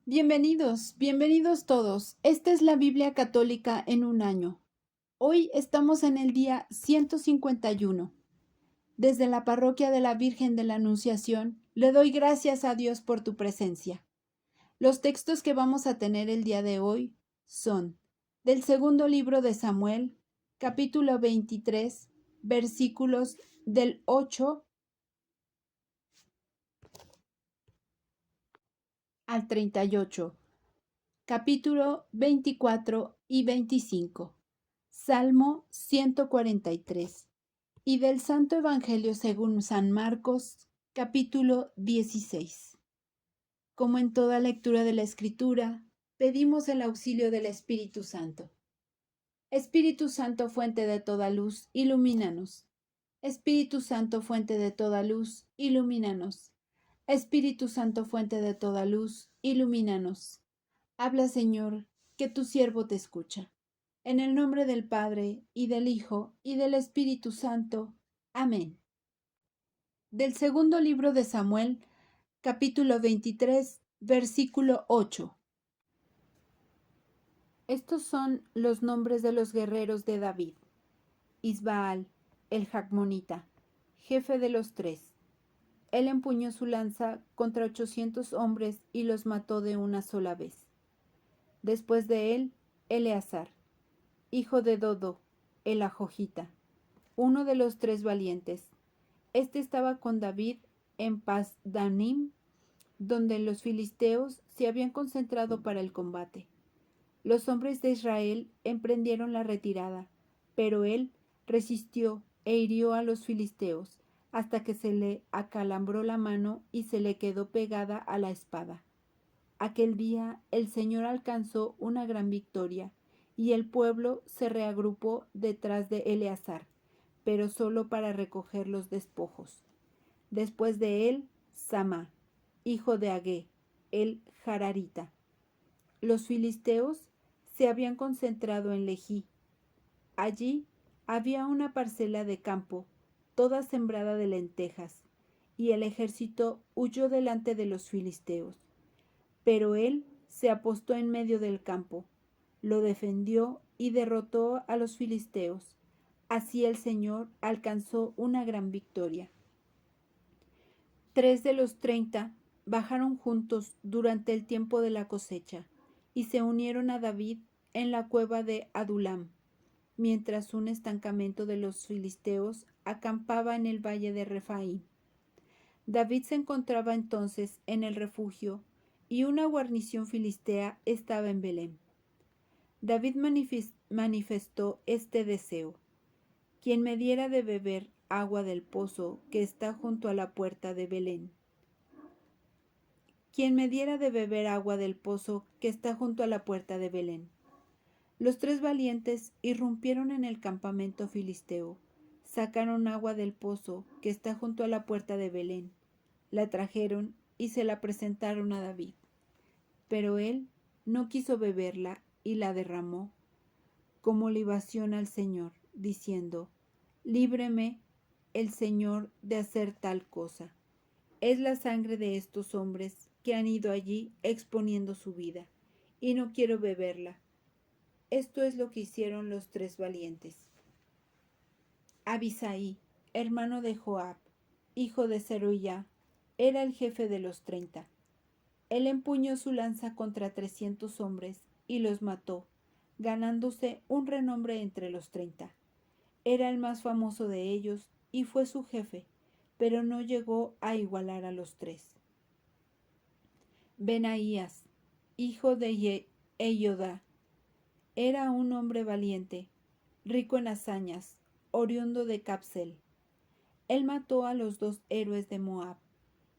Bienvenidos todos. Esta es la Biblia Católica en un año. Hoy estamos en el día 151. Desde la Parroquia de la Virgen de la Anunciación, le doy gracias a Dios por tu presencia. Los textos que vamos a tener el día de hoy son del segundo libro de Samuel, capítulo 23, versículos del 8 al 38. Capítulo 24 y 25. Salmo 143. Y del Santo Evangelio según San Marcos, capítulo 16. Como en toda lectura de la Escritura, pedimos el auxilio del Espíritu Santo. Espíritu Santo, fuente de toda luz, ilumínanos. Espíritu Santo, fuente de toda luz, ilumínanos. Espíritu Santo, fuente de toda luz, ilumínanos. Habla, Señor, que tu siervo te escucha. En el nombre del Padre, y del Hijo, y del Espíritu Santo. Amén. Del segundo libro de Samuel, capítulo 23, versículo 8. Estos son los nombres de los guerreros de David. Isbaal, el Jacmonita, jefe de los tres. Él empuñó su lanza contra 800 hombres y los mató de una sola vez. Después de él, Eleazar, hijo de Dodo, el Ajojita, uno de los tres valientes. Este estaba con David en Pasdanim, donde los filisteos se habían concentrado para el combate. Los hombres de Israel emprendieron la retirada, pero él resistió e hirió a los filisteos, hasta que se le acalambró la mano y se le quedó pegada a la espada. Aquel día el Señor alcanzó una gran victoria, y el pueblo se reagrupó detrás de Eleazar, pero solo para recoger los despojos. Después de él, Samá, hijo de Agé, el Jararita. Los filisteos se habían concentrado en Lejí. Allí había una parcela de campo, toda sembrada de lentejas, y el ejército huyó delante de los filisteos. Pero él se apostó en medio del campo, lo defendió y derrotó a los filisteos. Así el Señor alcanzó una gran victoria. 3 de los 30 bajaron juntos durante el tiempo de la cosecha y se unieron a David en la cueva de Adulam, mientras un estancamento de los filisteos acampaba en el valle de Refaim. David se encontraba entonces en el refugio y una guarnición filistea estaba en Belén. David manifestó este deseo: quien me diera de beber agua del pozo que está junto a la puerta de Belén. Quien me diera de beber agua del pozo que está junto a la puerta de Belén. Los tres valientes irrumpieron en el campamento filisteo, sacaron agua del pozo que está junto a la puerta de Belén, la trajeron y se la presentaron a David. Pero él no quiso beberla y la derramó como libación al Señor, diciendo: líbreme el Señor de hacer tal cosa. Es la sangre de estos hombres que han ido allí exponiendo su vida, y no quiero beberla. Esto es lo que hicieron los tres valientes. Abisai, hermano de Joab, hijo de Zeruiah, era el jefe de los 30. Él empuñó su lanza contra 300 hombres y los mató, ganándose un renombre entre los 30. Era el más famoso de ellos y fue su jefe, pero no llegó a igualar a los tres. Benaías, hijo de Eyodá, era un hombre valiente, rico en hazañas, oriundo de Capsel. Él mató a los dos héroes de Moab,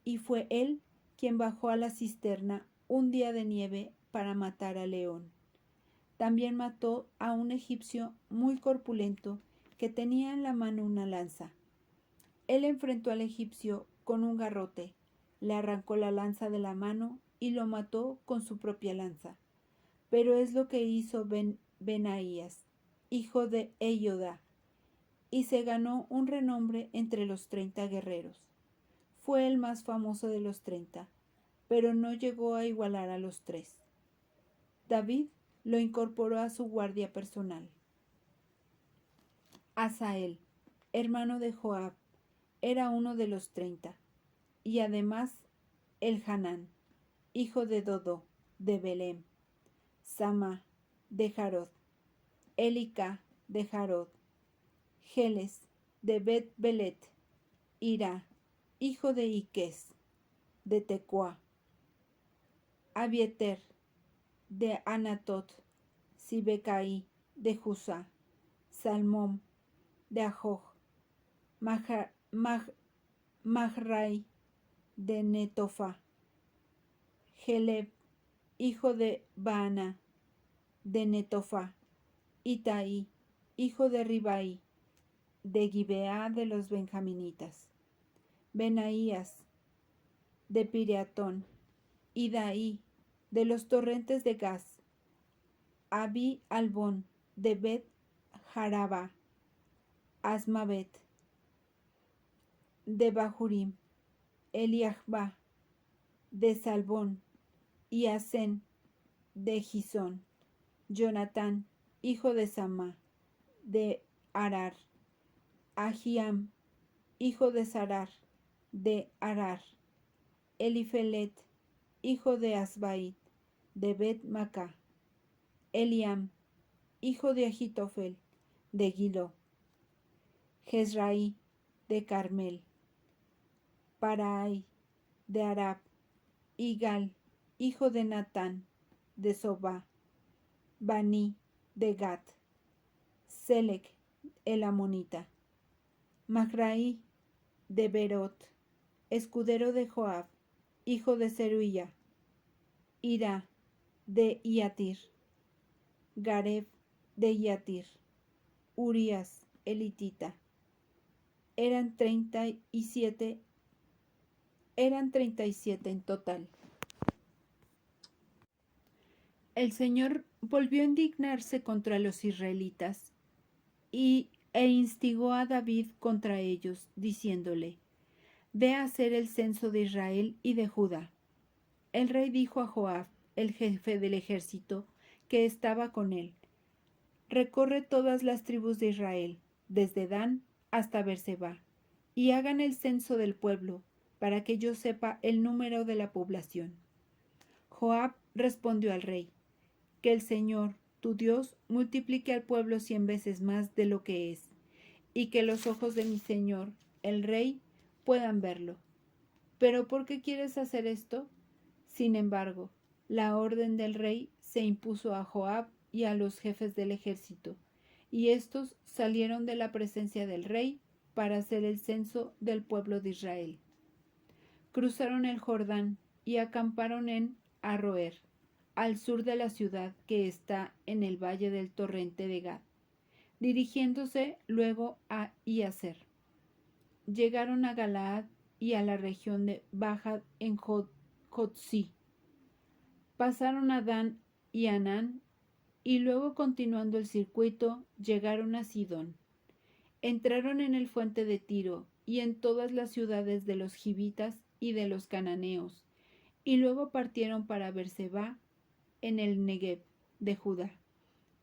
y fue él quien bajó a la cisterna un día de nieve para matar al león. También mató a un egipcio muy corpulento que tenía en la mano una lanza. Él enfrentó al egipcio con un garrote, le arrancó la lanza de la mano y lo mató con su propia lanza. Pero es lo que hizo Benaías, hijo de Eyodá, y se ganó un renombre entre los 30 guerreros. Fue el más famoso de los 30, pero no llegó a igualar a los 3. David lo incorporó a su guardia personal. Asael, hermano de Joab, era uno de los 30, y además Elhanán, hijo de Dodó, de Belem, Sama, de Jarod, Elica, de Jarod, Geles, de Bet-Belet, Ira, hijo de Iques, de Tecoa, Abieter, de Anatot, Sibecaí, de Jusá, Salmón, de Ajoj, Mahrai, de Netofa, Geleb, hijo de Baana, de Netofa, Itaí, hijo de Ribai, de Gibeá de los benjaminitas, Benaías, de Pireatón, Idaí, de los torrentes de Gaz, Abi Albón, de Bet Jaraba, Asmavet, de Bahurim, Eliahba, de Salbón, y Asén, de Gisón, Jonatán, hijo de Samá, de Arar, Ahiam, hijo de Sarar, de Arar, Elifelet, hijo de Asbaid, de Bet-Maca, Eliam, hijo de Ahitofel, de Gilo, Jezraí, de Carmel, Parai, de Arab, Igal, hijo de Natán, de Sobá, Bani, de Gat, Selec, el amonita, Mahrai, de Berot, escudero de Joab, hijo de Zeruía, Ira, de Iatir, Gareb, de Iatir, Urías, elitita. Eran 37 en total. El Señor volvió a indignarse contra los israelitas e instigó a David contra ellos, diciéndole: Ve a hacer el censo de Israel y de Judá. El rey dijo a Joab, el jefe del ejército, que estaba con él: Recorre todas las tribus de Israel, desde Dan hasta Berseba, y hagan el censo del pueblo, para que yo sepa el número de la población. Joab respondió al rey: Que el Señor, tu Dios, multiplique al pueblo 100 veces más de lo que es, y que los ojos de mi señor, el rey, puedan verlo. ¿Pero por qué quieres hacer esto? Sin embargo, la orden del rey se impuso a Joab y a los jefes del ejército, y éstos salieron de la presencia del rey para hacer el censo del pueblo de Israel. Cruzaron el Jordán y acamparon en Aroer, al sur de la ciudad que está en el valle del torrente de Gad, dirigiéndose luego a Iaser. Llegaron a Galaad y a la región de Bajad en Jotzi. Pasaron a Dan y Anán, y luego, continuando el circuito, llegaron a Sidón. Entraron en el fuerte de Tiro y en todas las ciudades de los gibitas y de los cananeos, y luego partieron para Berseba en el Negev de Judá.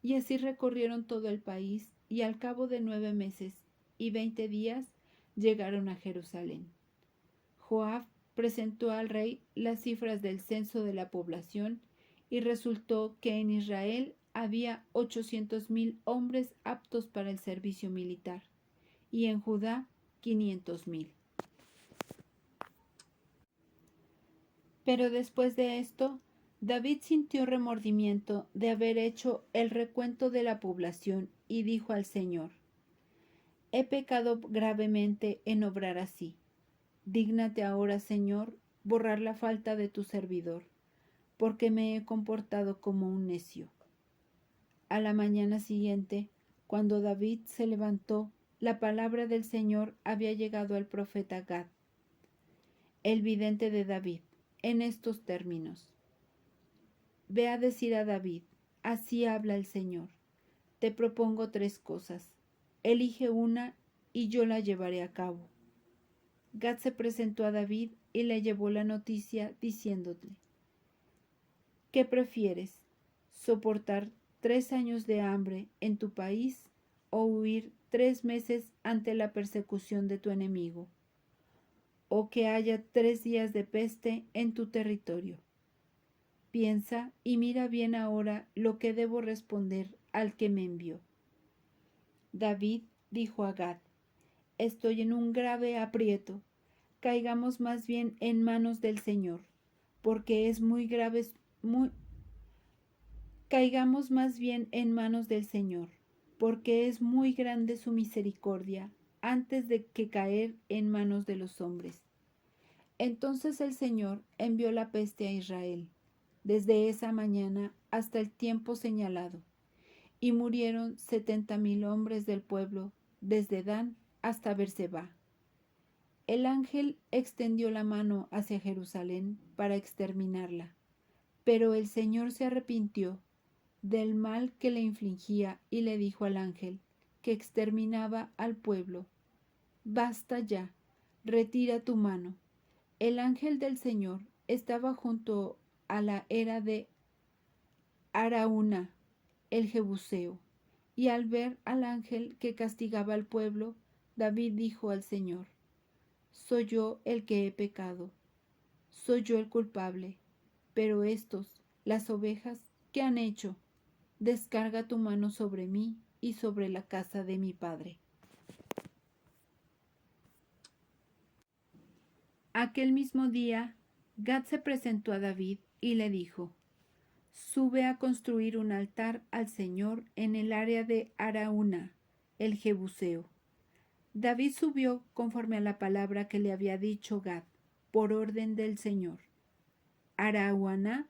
Y así recorrieron todo el país, y al cabo de 9 meses y 20 días llegaron a Jerusalén. Joab presentó al rey las cifras del censo de la población, y resultó que en Israel había 800,000 hombres aptos para el servicio militar, y en Judá 500,000. Pero después de esto, David sintió remordimiento de haber hecho el recuento de la población y dijo al Señor: He pecado gravemente en obrar así. Dígnate ahora, Señor, borrar la falta de tu servidor, porque me he comportado como un necio. A la mañana siguiente, cuando David se levantó, la palabra del Señor había llegado al profeta Gad, el vidente de David, en estos términos: Ve a decir a David: así habla el Señor. Te propongo 3 cosas. Elige una y yo la llevaré a cabo. Gad se presentó a David y le llevó la noticia diciéndole: ¿qué prefieres? ¿Soportar 3 años de hambre en tu país o huir 3 meses ante la persecución de tu enemigo? ¿O que haya 3 días de peste en tu territorio? Piensa y mira bien ahora lo que debo responder al que me envió. David dijo a Gad: estoy en un grave aprieto. Caigamos más bien en manos del Señor, porque es muy grave, caigamos más bien en manos del Señor, porque es muy grande su misericordia, antes de que caer en manos de los hombres. Entonces el Señor envió la peste a Israel, desde esa mañana hasta el tiempo señalado, y murieron 70,000 hombres del pueblo, desde Dan hasta Berseba. El ángel extendió la mano hacia Jerusalén para exterminarla, pero el Señor se arrepintió del mal que le infligía y le dijo al ángel que exterminaba al pueblo: basta ya, retira tu mano. El ángel del Señor estaba junto a la era de Araúna, el Jebuseo, y al ver al ángel que castigaba al pueblo, David dijo al Señor: soy yo el que he pecado, soy yo el culpable, pero estos, las ovejas, ¿qué han hecho? Descarga tu mano sobre mí y sobre la casa de mi padre. Aquel mismo día, Gad se presentó a David y le dijo: sube a construir un altar al Señor en el área de Araúna, el Jebuseo. David subió conforme a la palabra que le había dicho Gad, por orden del Señor. Araúna,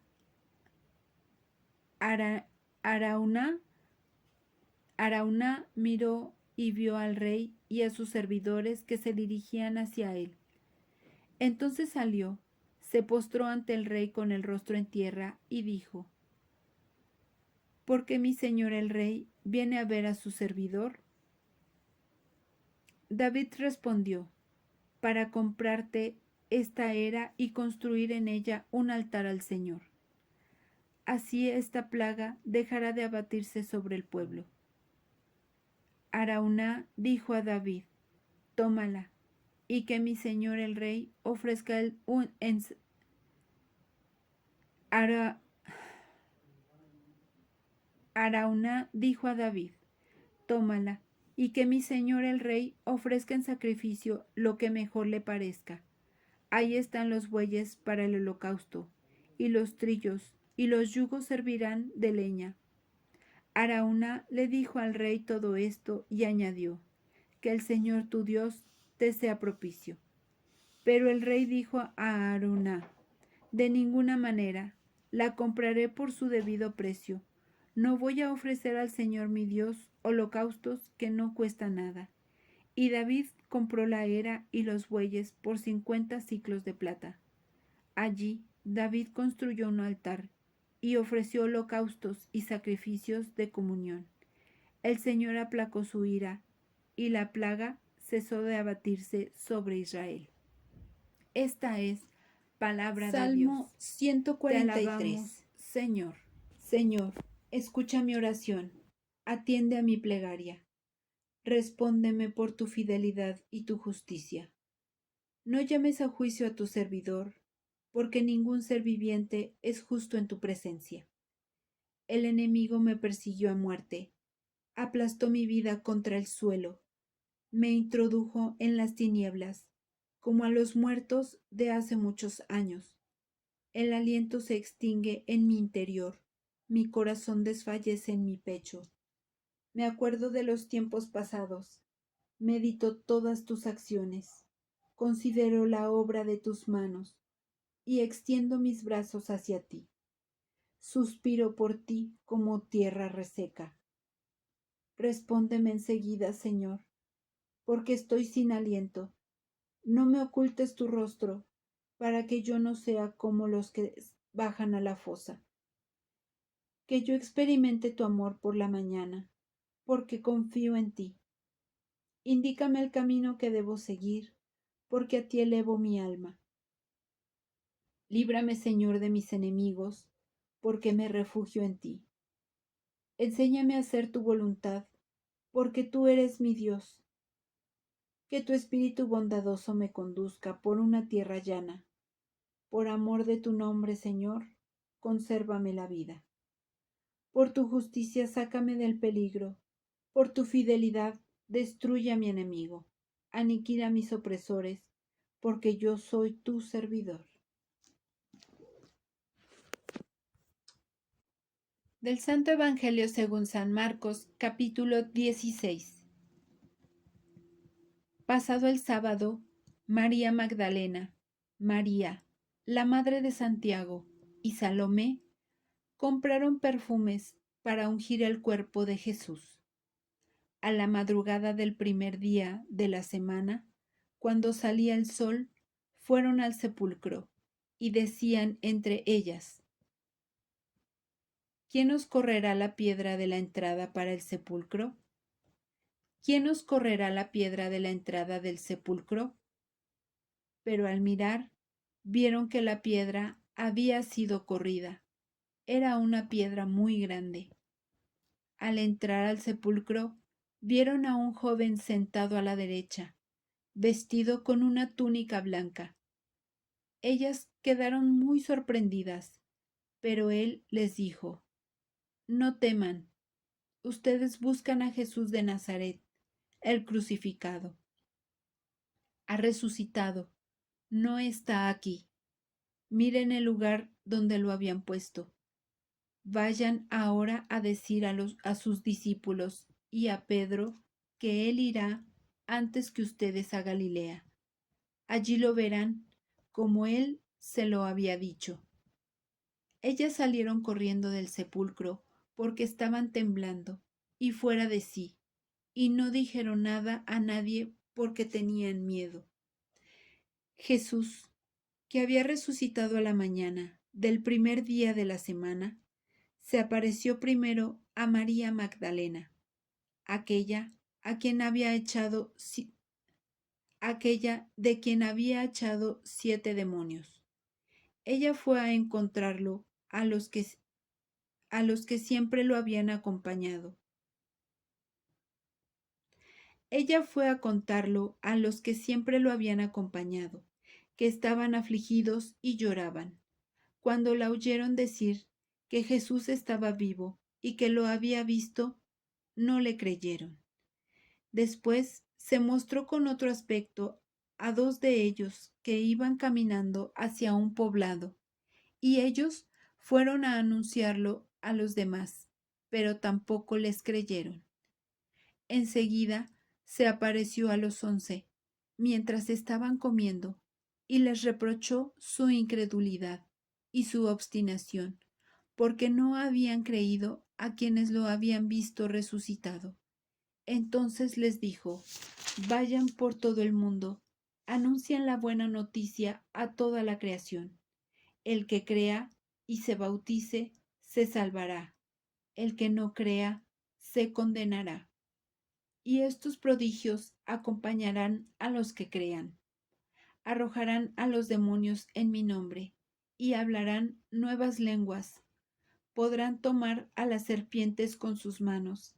Araúna miró y vio al rey y a sus servidores que se dirigían hacia él. Entonces salió, se postró ante el rey con el rostro en tierra y dijo: ¿por qué mi señor el rey viene a ver a su servidor? David respondió: para comprarte esta era y construir en ella un altar al Señor. Así esta plaga dejará de abatirse sobre el pueblo. Araúna dijo a David: tómala, y que mi señor el rey ofrezca Araúna dijo a David: tómala, y que mi señor el rey ofrezca en sacrificio lo que mejor le parezca. Ahí están los bueyes para el holocausto, y los trillos, y los yugos servirán de leña. Araúna le dijo al rey todo esto y añadió: que el Señor tu Dios te sea propicio. Pero el rey dijo a Araúna: de ninguna manera, la compraré por su debido precio. No voy a ofrecer al Señor mi Dios holocaustos que no cuestan nada. Y David compró la era y los bueyes por 50 siclos de plata. Allí David construyó un altar y ofreció holocaustos y sacrificios de comunión. El Señor aplacó su ira, y la plaga cesó de abatirse sobre Israel. Esta es palabra de Dios. Salmo 143. Te alabamos, Señor. Señor, escucha mi oración, atiende a mi plegaria. Respóndeme por tu fidelidad y tu justicia. No llames a juicio a tu servidor, porque ningún ser viviente es justo en tu presencia. El enemigo me persiguió a muerte, aplastó mi vida contra el suelo, me introdujo en las tinieblas, como a los muertos de hace muchos años. El aliento se extingue en mi interior, mi corazón desfallece en mi pecho. Me acuerdo de los tiempos pasados, medito todas tus acciones, considero la obra de tus manos, y extiendo mis brazos hacia ti. Suspiro por ti como tierra reseca. Respóndeme enseguida, Señor, porque estoy sin aliento. No me ocultes tu rostro, para que yo no sea como los que bajan a la fosa. Que yo experimente tu amor por la mañana, porque confío en ti. Indícame el camino que debo seguir, porque a ti elevo mi alma. Líbrame, Señor, de mis enemigos, porque me refugio en ti. Enséñame a hacer tu voluntad, porque tú eres mi Dios. Que tu espíritu bondadoso me conduzca por una tierra llana. Por amor de tu nombre, Señor, consérvame la vida. Por tu justicia sácame del peligro. Por tu fidelidad destruye a mi enemigo. Aniquila a mis opresores, porque yo soy tu servidor. Del Santo Evangelio según San Marcos, capítulo 16. Pasado el sábado, María Magdalena, María, la madre de Santiago, y Salomé compraron perfumes para ungir el cuerpo de Jesús. A la madrugada del primer día de la semana, cuando salía el sol, fueron al sepulcro y decían entre ellas: ¿Quién nos correrá la piedra de la entrada para el sepulcro? ¿Quién nos correrá la piedra de la entrada del sepulcro? Pero al mirar, vieron que la piedra había sido corrida. Era una piedra muy grande. Al entrar al sepulcro, vieron a un joven sentado a la derecha, vestido con una túnica blanca. Ellas quedaron muy sorprendidas, pero él les dijo: No teman, ustedes buscan a Jesús de Nazaret, el crucificado. Ha resucitado, no está aquí. Miren el lugar donde lo habían puesto. Vayan ahora a decir a sus discípulos y a Pedro que él irá antes que ustedes a Galilea. Allí lo verán, como él se lo había dicho. Ellas salieron corriendo del sepulcro porque estaban temblando y fuera de sí, y no dijeron nada a nadie porque tenían miedo. Jesús, que había resucitado a la mañana del primer día de la semana, se apareció primero a María Magdalena, aquella a quien había echado aquella de quien había echado 7 demonios. Ella fue a encontrarlo a los que siempre lo habían acompañado. Ella fue a contarlo a los que siempre lo habían acompañado, que estaban afligidos y lloraban. Cuando la oyeron decir que Jesús estaba vivo y que lo había visto, no le creyeron. Después se mostró con otro aspecto a 2 de ellos que iban caminando hacia un poblado, y ellos fueron a anunciarlo a los demás, pero tampoco les creyeron. Enseguida se apareció a los 11, mientras estaban comiendo, y les reprochó su incredulidad y su obstinación, porque no habían creído a quienes lo habían visto resucitado. Entonces les dijo: Vayan por todo el mundo, anuncien la buena noticia a toda la creación. El que crea y se bautice se salvará. El que no crea se condenará. Y estos prodigios acompañarán a los que crean. Arrojarán a los demonios en mi nombre y hablarán nuevas lenguas. Podrán tomar a las serpientes con sus manos,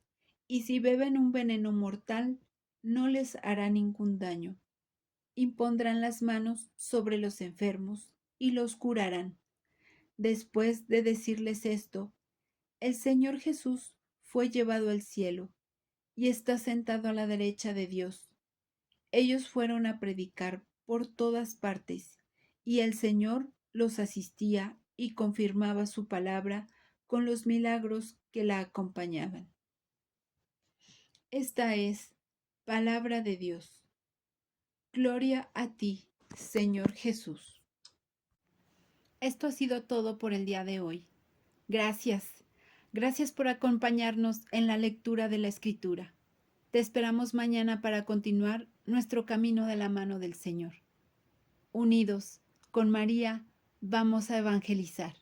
y si beben un veneno mortal, no les hará ningún daño. Impondrán las manos sobre los enfermos y los curarán. Después de decirles esto, el Señor Jesús fue llevado al cielo y está sentado a la derecha de Dios. Ellos fueron a predicar por todas partes, y el Señor los asistía y confirmaba su palabra con los milagros que la acompañaban. Esta es palabra de Dios. Gloria a ti, Señor Jesús. Esto ha sido todo por el día de hoy. Gracias. Gracias por acompañarnos en la lectura de la Escritura. Te esperamos mañana para continuar nuestro camino de la mano del Señor. Unidos con María, vamos a evangelizar.